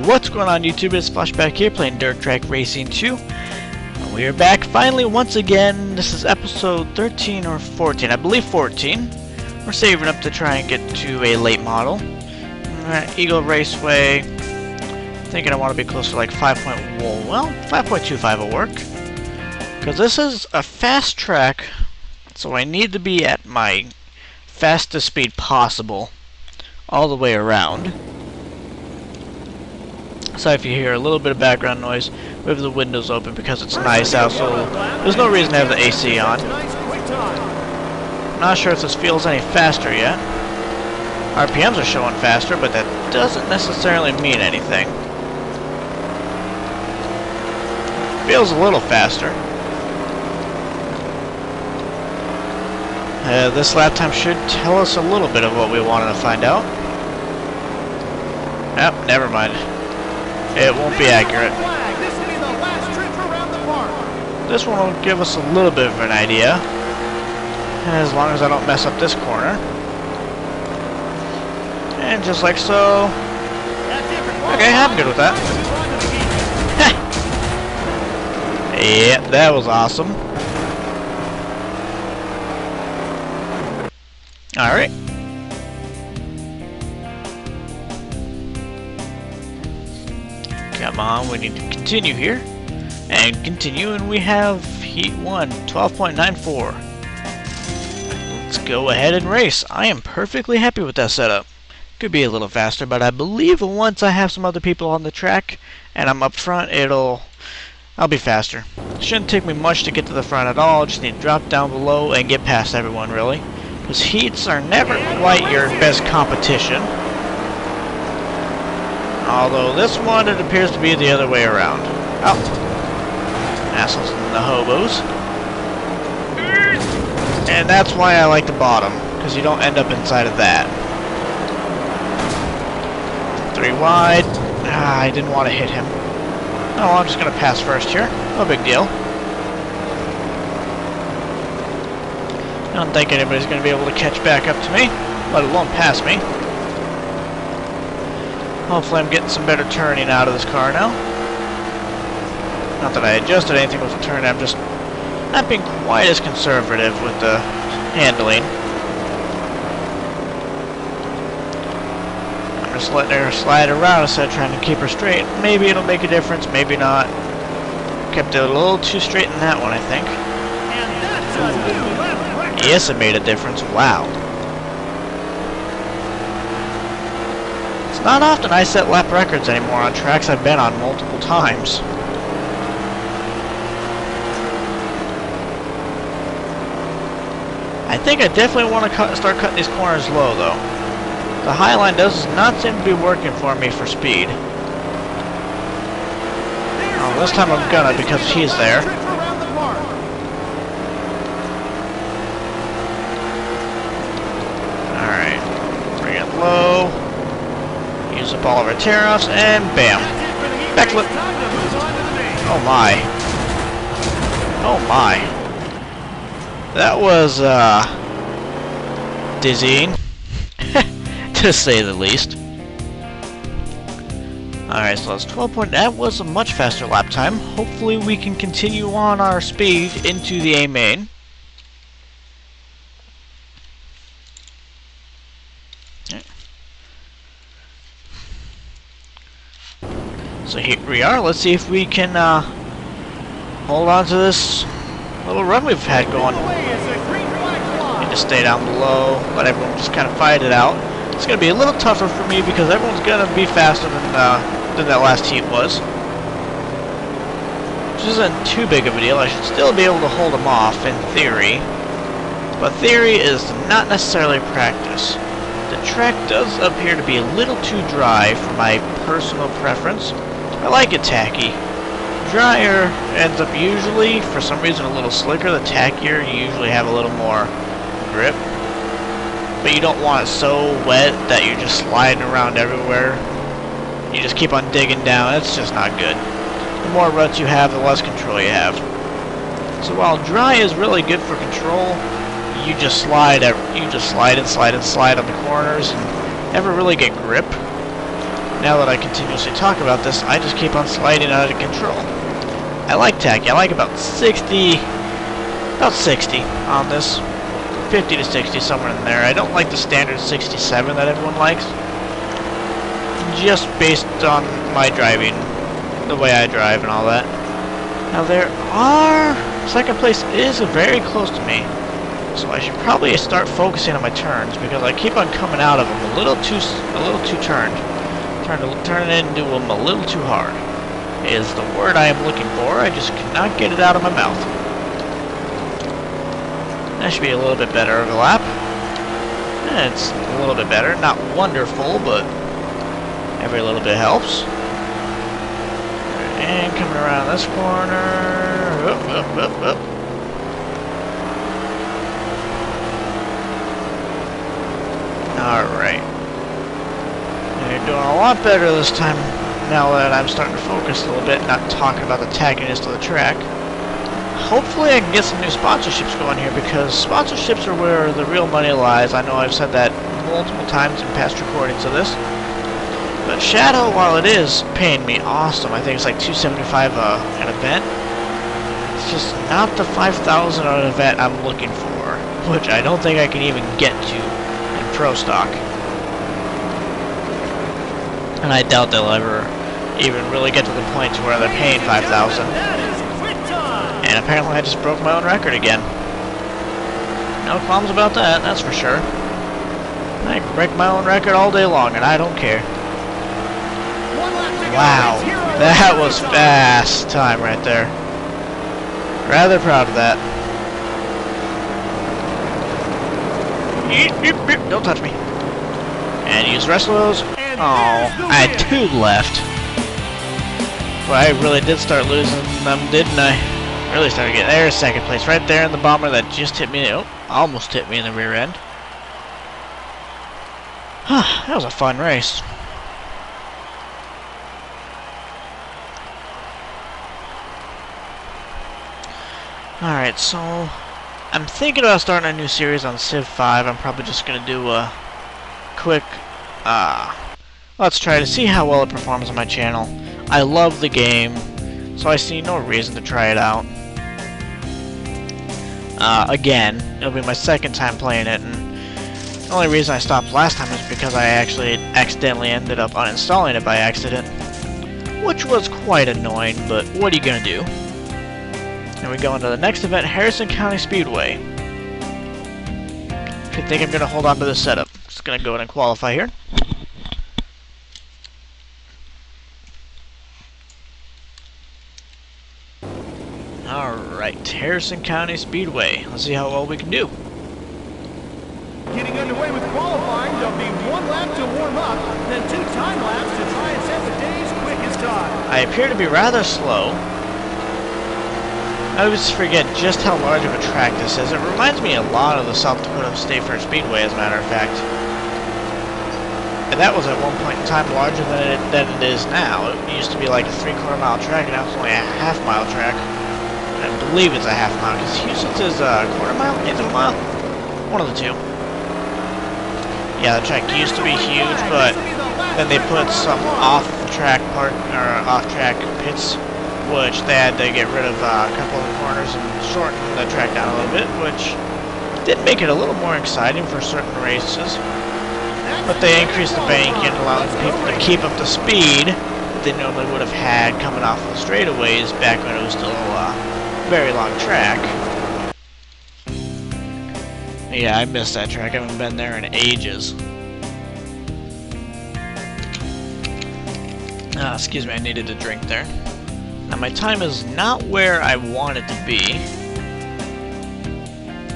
What's going on YouTube? It's Flashback here playing Dirt Track Racing 2. And we are back finally once again. This is episode 13 or 14. I believe 14. We're saving up to try and get to a late model. Eagle Raceway. Thinking I want to be close to like 5.25 will work. Because this is a fast track, so I need to be at my fastest speed possible all the way around. So if you hear a little bit of background noise, we have the windows open because it's nice out, so there's no reason to have the AC on. I'm not sure if this feels any faster yet. RPMs are showing faster, but that doesn't necessarily mean anything. Feels a little faster. This lap time should tell us a little bit of what we wanted to find out. Yep, never mind. It won't be accurate. This one will give us a little bit of an idea, as long as I don't mess up this corner. And just like so. Okay, I'm good with that. Yeah, that was awesome. Alright. Come on, we need to continue here. And continue, and we have Heat 1, 12.94. Let's go ahead and race. I am perfectly happy with that setup. Could be a little faster, but I believe once I have some other people on the track and I'm up front, I'll be faster. Shouldn't take me much to get to the front at all. Just need to drop down below and get past everyone, really. Because heats are never quite your best competition. Although this one, it appears to be the other way around. Oh. Assholes and the hobos. And that's why I like the bottom, because you don't end up inside of that. 3 wide. I didn't want to hit him. Oh, I'm just going to pass first here. No big deal. I don't think anybody's going to be able to catch back up to me, let alone pass me. Hopefully I'm getting some better turning out of this car now. Not that I adjusted anything with the turn, I'm just not being quite as conservative with the handling. I'm just letting her slide around instead of trying to keep her straight. Maybe it'll make a difference, maybe not. Kept it a little too straight in that one, I think. Yes, it made a difference. Wow. It's not often I set lap records anymore on tracks I've been on multiple times. I think I definitely want to start cutting these corners low, though. The high line does not seem to be working for me for speed. Oh, this time I'm gonna because he's there. Alright. Bring it low. Use up all of our tear-offs, and bam. Backflip. Oh my. Oh my. That was, dizzying. To say the least. Alright, so that's 12 That was a much faster lap time. Hopefully we can continue on our speed into the A main. So here we are. Let's see if we can hold on to this little run we've had going. Need to stay down below, let everyone just kind of fight it out. It's going to be a little tougher for me because everyone's going to be faster than that last heat was. Which isn't too big of a deal. I should still be able to hold them off in theory. But theory is not necessarily practice. The track does appear to be a little too dry for my personal preference. I like it tacky. Drier ends up usually, for some reason, a little slicker. The tackier, you usually have a little more grip. But you don't want it so wet that you're just sliding around everywhere. You just keep on digging down. It's just not good. The more ruts you have, the less control you have. So while dry is really good for control, you just slide and slide on the corners and never really get grip. now that I continuously talk about this, I just keep on sliding out of control. I like tacky. I like about 60 on this. 50 to 60, somewhere in there. I don't like the standard 67 that everyone likes. Just based on my driving, the way I drive and all that. Now second place is very close to me. So I should probably start focusing on my turns because I keep on coming out of them a little too turned. Turning into them a little too hard is the word I am looking for. I just cannot get it out of my mouth. That should be a little bit better of a lap. It's a little bit better. Not wonderful, but every little bit helps. And coming around this corner. Up. Alright. You're doing a lot better this time now that I'm starting to focus a little bit, not talking about the tackiness of the track. Hopefully I can get some new sponsorships going here because sponsorships are where the real money lies. I know I've said that multiple times in past recordings of this. But Shadow, while it is paying me awesome, I think it's like $275 an event. It's just not the $5,000 an event I'm looking for, which I don't think I can even get to in Pro Stock. And I doubt they'll ever even really get to the point to where they're paying $5,000. And apparently I just broke my own record again. No qualms about that, that's for sure. I can break my own record all day long, and I don't care. Wow, that was fast time right there. Rather proud of that. Don't touch me. And use the rest of those. Oh, I had 2 left. Well, I really did start losing them, didn't I? Really started getting there. Second place right there in the bomber that just hit me. Oh, almost hit me in the rear end. That was a fun race. Alright, so I'm thinking about starting a new series on Civ 5. I'm probably just going to do a quick, let's try to see how well it performs on my channel. I love the game, so I see no reason to try it out. Again, it'll be my second time playing it, and the only reason I stopped last time is because I actually accidentally ended up uninstalling it by accident, which was quite annoying, but what are you going to do? And we go into the next event, Harrison County Speedway. I think I'm going to hold on to this setup. Just going to go ahead and qualify here. Alright, Harrison County Speedway. Let's see how well we can do. Getting underway with qualifying, there'll be 1 lap to warm up, then 2 time laps to try and set the day's quickest time. I appear to be rather slow. I always forget just how large of a track this is. It reminds me a lot of the South Dakota State Fair Speedway, as a matter of fact. And that was at one point in time larger than it is now. It used to be like a 3/4 mile track, and now it's only a half-mile track. And I believe it's a half-mile, because Houston's is a 1/4 mile, 1/8 of a mile? One of the two. Yeah, the track used to be huge, but then they put some off-track pits, which they had to get rid of a couple of the corners and shorten the track down a little bit, which did make it a little more exciting for certain races. But they increased the banking, allowing people to keep up the speed that they normally would have had coming off the straightaways back when it was still a very long track. Yeah, I missed that track. I haven't been there in ages. Excuse me, I needed a drink there. Now my time is not where I want it to be,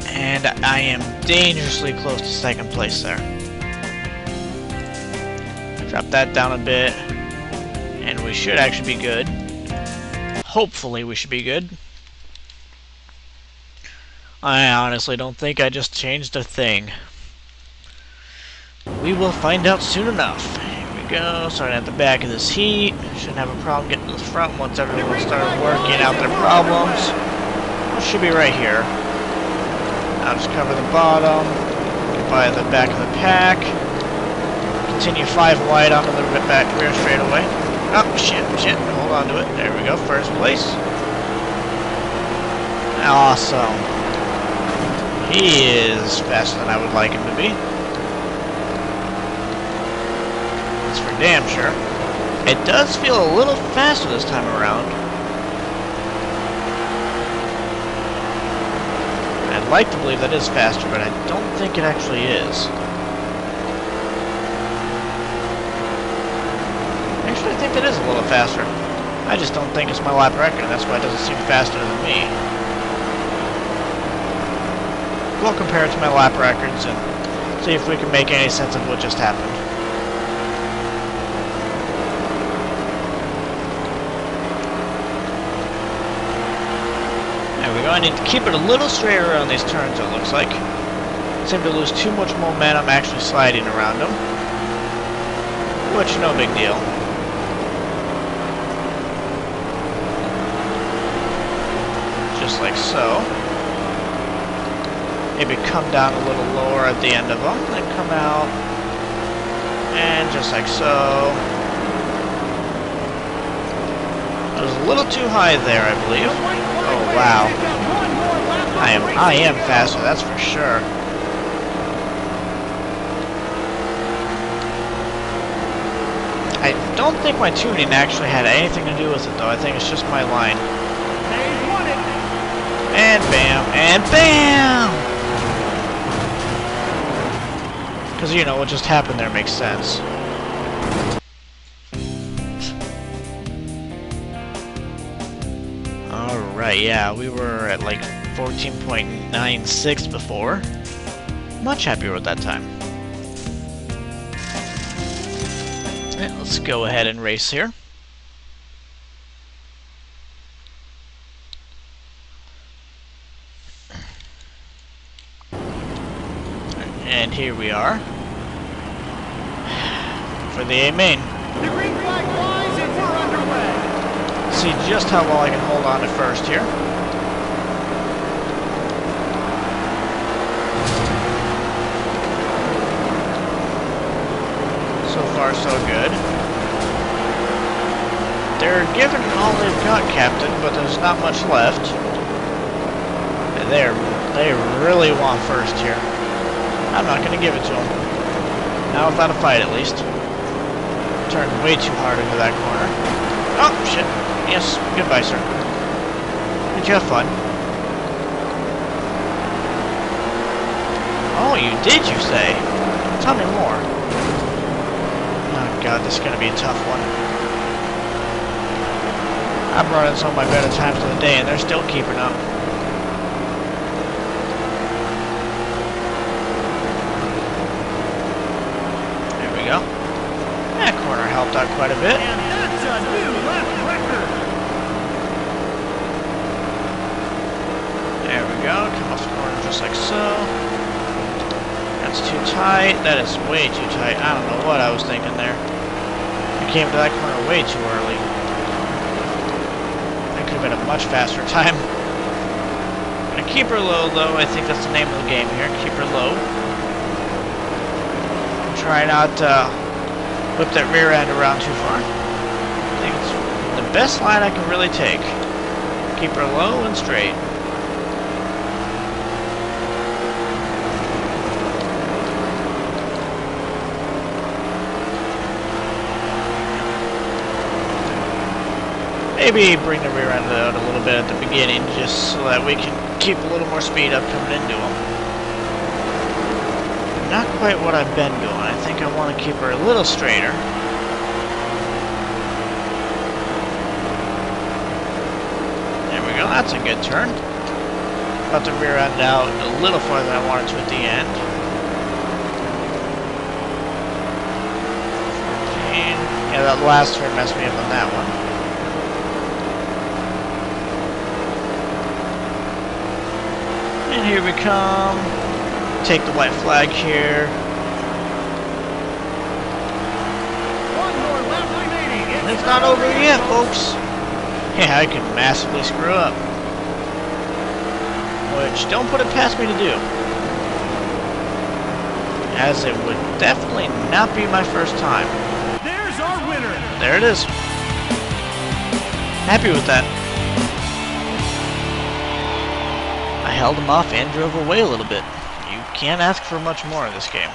and I am dangerously close to second place there. Drop that down a bit, and we should actually be good. Hopefully we should be good. I honestly don't think I just changed a thing. We will find out soon enough. Go, starting at the back of this heat. Shouldn't have a problem getting to the front once everyone started working out their problems. It should be right here. I'll just cover the bottom, get by the back of the pack, continue 5 wide onto the back rear straightaway. Oh, shit. Hold on to it. There we go. First place. Awesome. He is faster than I would like him to be. That's for damn sure. It does feel a little faster this time around. I'd like to believe that is faster, but I don't think it actually is. Actually, I think that is a little faster. I just don't think it's my lap record, and that's why it doesn't seem faster than me. We'll compare it to my lap records and see if we can make any sense of what just happened. There we go. I need to keep it a little straighter around these turns, it looks like. I seem to lose too much momentum actually sliding around them. Which, no big deal. Just like so. Maybe come down a little lower at the end of them, then come out, and just like so. I was a little too high there, I believe. Oh wow, I am faster, that's for sure. I don't think my tuning actually had anything to do with it, though. I think it's just my line. And bam, and bam! Because, you know, what just happened there makes sense. Alright, yeah, we were at like 14.96 before. Much happier with that time. Yeah, let's go ahead and race here. And here we are for the A main. The green flag flies and we're underway. See just how well I can hold on to first here. So far, so good. They're giving all they've got, Captain, but there's not much left. And they really want first here. I'm not going to give it to them. Not without a fight, at least. Turned way too hard into that corner. Oh, shit. Yes, goodbye, sir. Did you have fun? Oh, you did, you say? Tell me more. Oh, God, this is going to be a tough one. I'm running some of my better times of the day, and they're still keeping up. That corner helped out quite a bit. And that's a new lap record. There we go. Come off the corner just like so. That's too tight. That is way too tight. I don't know what I was thinking there. I came to that corner way too early. That could have been a much faster time. I'm gonna keep her low, though. I think that's the name of the game here. Keep her low. Try not to whip that rear end around too far. I think it's the best line I can really take. Keep her low and straight. Maybe bring the rear end out a little bit at the beginning, just so that we can keep a little more speed up coming into them. Not quite what I've been doing. I think I want to keep her a little straighter. There we go. That's a good turn. Got the rear end out a little farther than I wanted to at the end. Yeah, that last turn messed me up on that one. And here we come. Take the white flag here. One more lap remaining. It's not over yet, folks. Yeah, I can massively screw up. Which, don't put it past me to do. as it would definitely not be my first time. There's our winner. There it is. Happy with that. I held him off and drove away a little bit. You can't ask for much more in this game.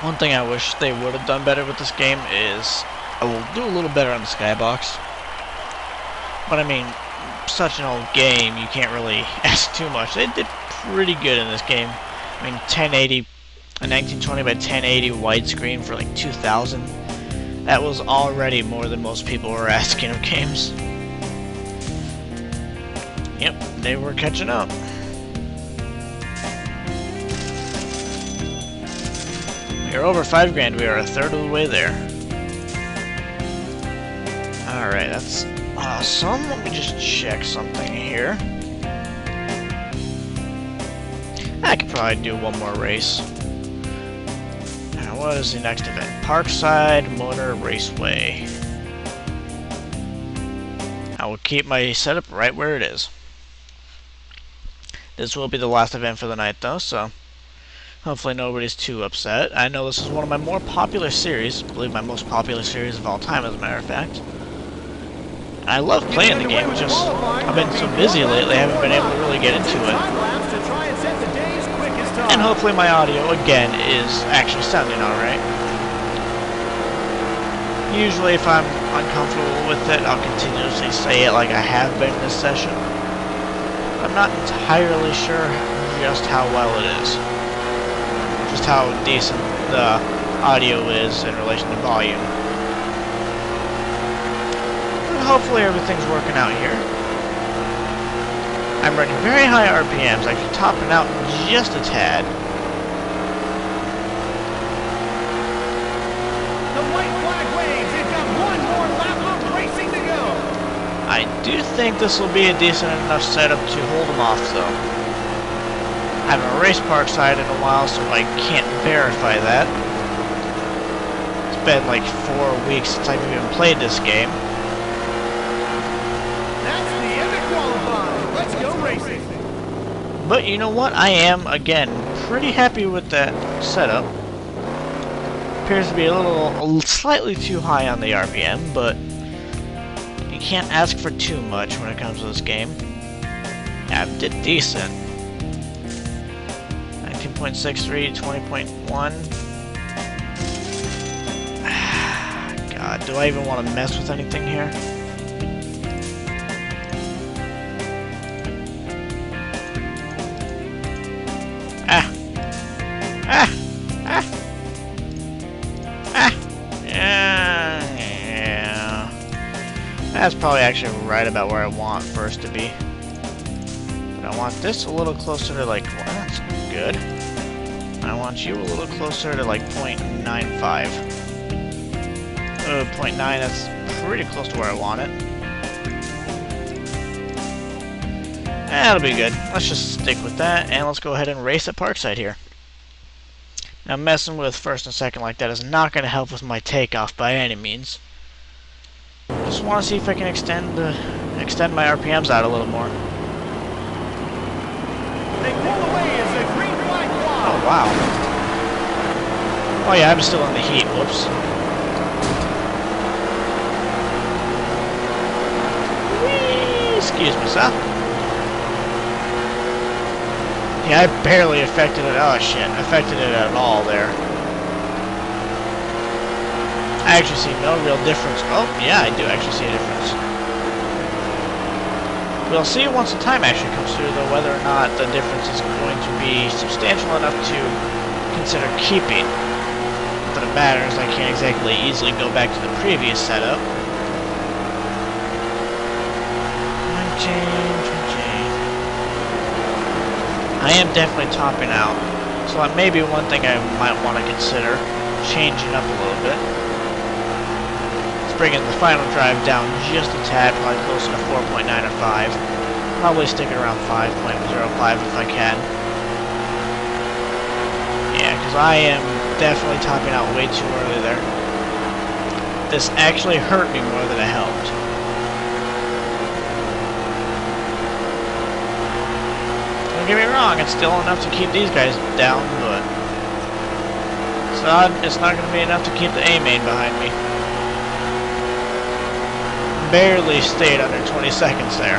One thing I wish they would have done better with this game is I will do a little better on the skybox. But I mean, such an old game, you can't really ask too much. They did pretty good in this game. I mean, 1080, a 1920 by 1080 widescreen for like 2000. That was already more than most people were asking of games. Yep, they were catching up. We're over $5 grand. We are a third of the way there. Alright, that's awesome. Let me just check something here. I could probably do one more race. Now, what is the next event? Parkside Motor Raceway. I will keep my setup right where it is. This will be the last event for the night, though, so hopefully nobody's too upset. I know this is one of my more popular series. I believe my most popular series of all time, as a matter of fact. I love playing the game, just I've been so busy lately, I haven't been able to really get into it. And hopefully my audio, again, is actually sounding alright. Usually if I'm uncomfortable with it, I'll continuously say it like I have been in this session. I'm not entirely sure just how well it is. Just how decent the audio is in relation to volume. Hopefully everything's working out here. I'm running very high RPMs, actually topping out just a tad. The white flag waves. They've got one more lap of racing to go. I do think this will be a decent enough setup to hold them off, though. I haven't raced Parkside in a while, so I can't verify that. It's been like 4 weeks since I've even played this game. But you know what? I am, again, pretty happy with that setup. Appears to be a slightly too high on the RPM, but you can't ask for too much when it comes to this game. I did decent. 19.63, 20.1. God, do I even want to mess with anything here? Yeah. That's probably actually right about where I want first to be. But I want this a little closer to like, well, that's good. I want you a little closer to like 0.95. Oh, 0.9, that's pretty close to where I want it. That'll be good. Let's just stick with that, and let's go ahead and race at Parkside here. Now, messing with first and second like that is not going to help with my takeoff by any means. Just want to see if I can extend my RPMs out a little more. They pull away as the green flag flies. Oh, wow. Oh, yeah, I'm still in the heat. Whoops. Whee! Excuse me, sir. Yeah, I barely affected it. Oh shit, affected it at all there. I actually see no real difference. Oh, yeah, I do actually see a difference. We'll see once the time actually comes through, though, whether or not the difference is going to be substantial enough to consider keeping. Not that it matters, I can't exactly easily go back to the previous setup. I am definitely topping out, so that may be one thing I might want to consider changing up a little bit. Let's bring in the final drive down just a tad, probably closer to 4.9 or 5. Probably stick it around 5.05 if I can. Yeah, because I am definitely topping out way too early there. This actually hurt me more than it helped. Don't get me wrong, it's still enough to keep these guys down, but it's not going to be enough to keep the A main behind me. Barely stayed under 20 seconds there.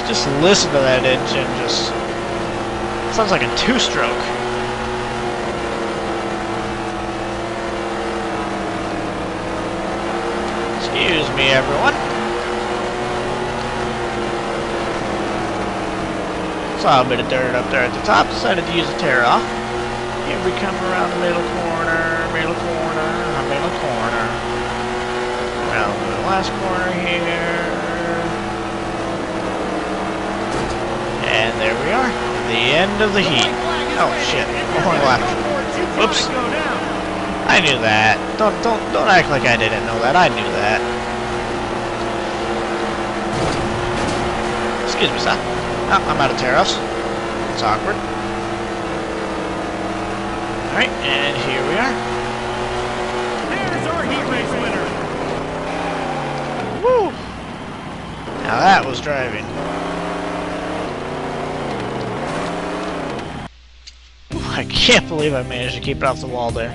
Just listen to that engine, just sounds like a two-stroke. Excuse me, everyone. Saw a bit of dirt up there at the top, decided to use a tear off. Here we come around the middle corner, middle corner, middle corner. Around the last corner here. And there we are, the end of the heat. Oh shit, one left. Whoops. I knew that. Don't act like I didn't know that. I knew that. Excuse me, son. Oh, I'm out of tear-offs. It's awkward. Alright, and here we are. There's our heat race winner. Woo! Now that was driving. I can't believe I managed to keep it off the wall there.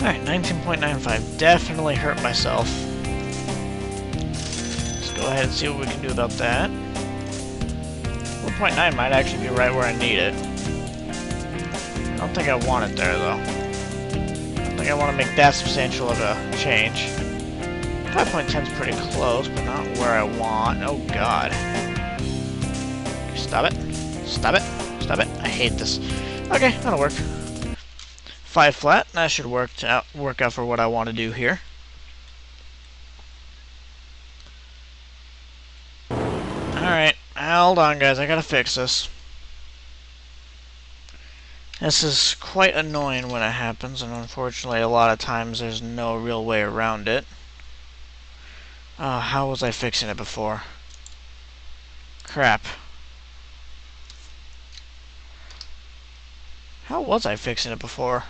Alright, 19.95. Definitely hurt myself. Let's go ahead and see what we can do about that. 4.9 might actually be right where I need it. I don't think I want it there, though. I think I want to make that substantial of a change. 5.10 is pretty close, but not where I want. Oh, God. Stop it. Stop it. Stop it. I hate this. Okay, that'll work. 5 flat. That should work out for what I want to do here. Alright, hold on, guys. I gotta fix this. This is quite annoying when it happens, and unfortunately, a lot of times there's no real way around it. How was I fixing it before? Crap. How was I fixing it before?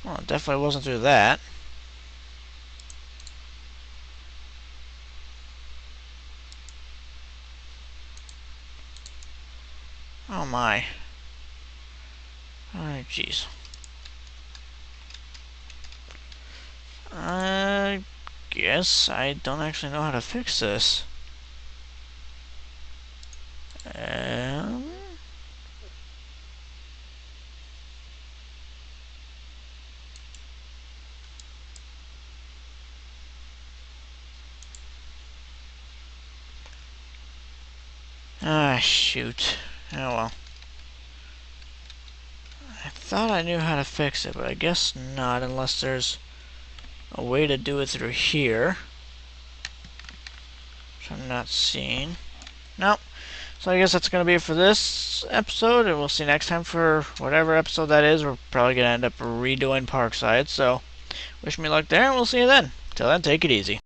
Well, it definitely wasn't through that. Oh my. Alright, jeez. I guess I don't actually know how to fix this. Shoot. Oh well. I thought I knew how to fix it, but I guess not unless there's a way to do it through here. Which I'm not seeing. Nope. So I guess that's going to be it for this episode, and we'll see you next time for whatever episode that is. We're probably going to end up redoing Parkside, so wish me luck there, and we'll see you then. Till then, take it easy.